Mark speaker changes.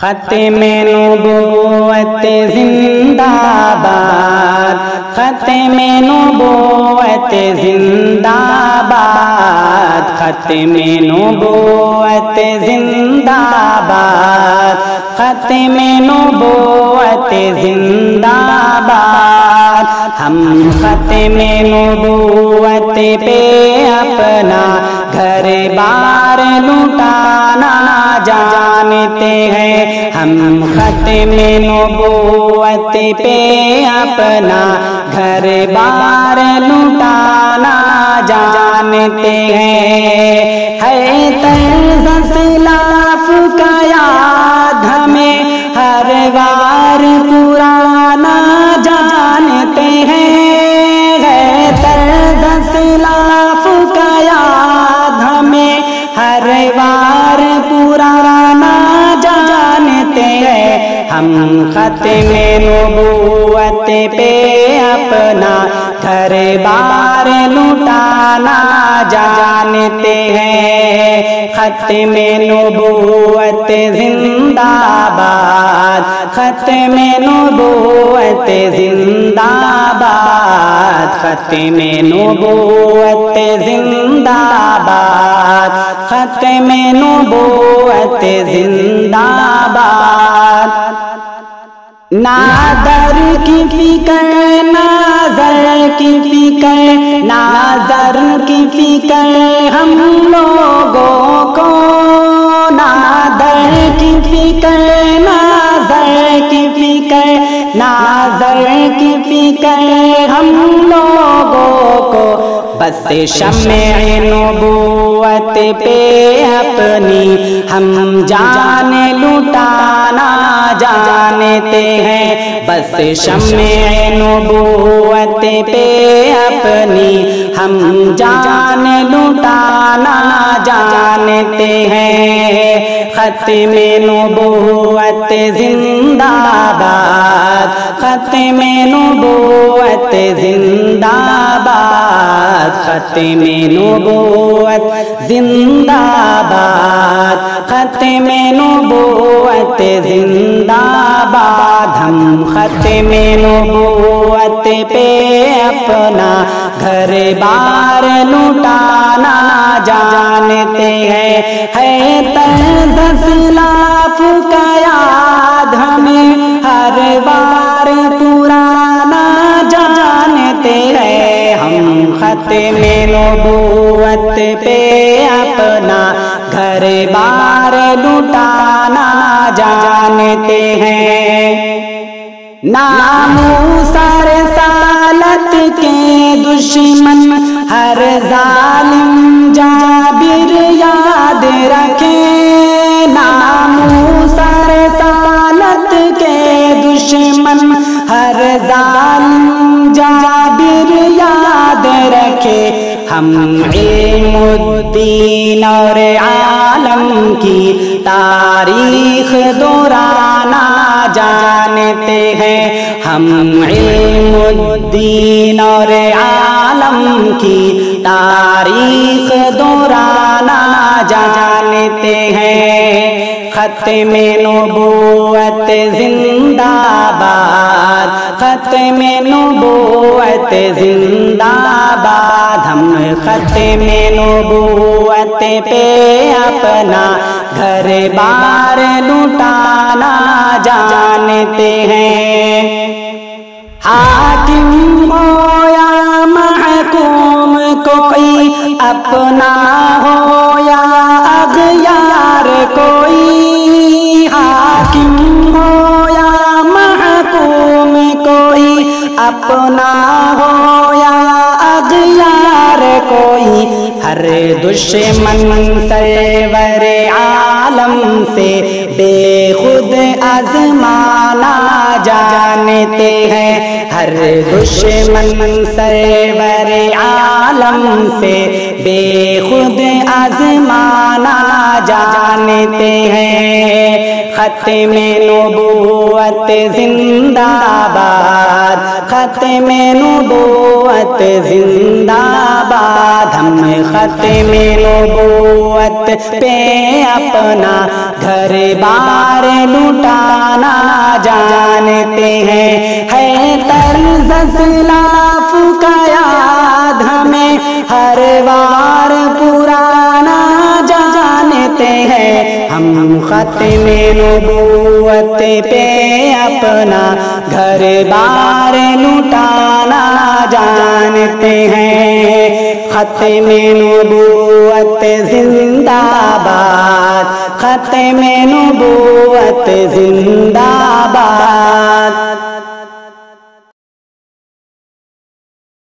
Speaker 1: ختم نبوت زندہ باد، ختم نبوت زندہ باد، ختم نبوت زندہ باد، ختم نبوت زندہ باد۔ ہم ختم نبوت پہ اپنا گھر بار لٹانا جانتے ہیں، ہم ختم نبوت پہ اپنا گھر بار لٹانا جانتے ہیں۔ ہے طرز اسلاف کا یاد ہمیں ہر بار پرانا جانتے ہیں، ہے طرز اسلاف کا یاد ہمیں ہر بار پرانا جانتے ہیں۔ ہم ختم نبوت پہ اپنا گھر بار لٹانا جانتے ہیں۔ ختم نبوت زندہ باد، ختم نبوت زندہ باد، ختم نبوت زندہ باد، ختم نبوت زندہ باد۔ نادر کی فکر، ناظر کی فکر، ناظر کی فکر ہم لوگوں کو، نادر کی فکر، ناظر کی فکر، ناظر کی فکر ہم لوگوں کو، بس شمع نبوت پہ اپنی ہم جان لٹانا جانتے ہیں، بس شمع نبوت پہ اپنی ہم جان لٹانا جانتے ہیں۔ ختم نبوت زندہ باد، ختم نبوت زندہ باد، ختم نبوت زندہ باد، ختم نبوت زندہ باد۔ ہم ختم نبوت پہ اپنا گھر بار لٹانا جانتے ہیں، ہے طرز اسلاف کا یاد ہمیں ہر بار پرانا جانتے ہیں۔ ہم ختم نبوت پہ اپنا گھر بار لٹانا جانتے ہیں۔ ناموس رسالت کے دشمن ہر ظالم جابر یاد رکھیں، ناموس رسالت کے دشمن ہر ظالم جابر یاد رکھے۔ ہم علم الدین اور عالم کی تاریخ دہرانا جانتے ہیں، ہم علم الدین اور عالم کی تاریخ دہرانا جانتے ہیں۔ ختم نبوت زندہ باد، ختم نبوت زندہ باد۔ ہم ختم نبوت پہ اپنا گھر بار لٹانا جانتے ہیں۔ حاکم ہو یا محکوم کوئی، اپنا ہو یا اغیار کوئی، حاکم ہو یا محکوم کوئی، اپنا ہو یا اغیار کوئی، ہر دشمن سرور عالم سے بے خود آزمانا جانتے ہیں، ہر دشمن سرور عالم سے بے خود آزمانا جانتے ہیں۔ ختم نبوت زندہ باد، ختم نبوت زندہ باد۔ ہم ختم نبوت پہ اپنا گھر بار لٹانا جانتے ہیں، ہے طرز اسلاف کا یاد ہمیں ہر بار پرانا جانتے ہیں، ہم ختم نبوت پہ اپنا گھر بار لٹانا جانتے ہیں، ختم نبوت زندہ باد، ختم نبوت زندہ باد۔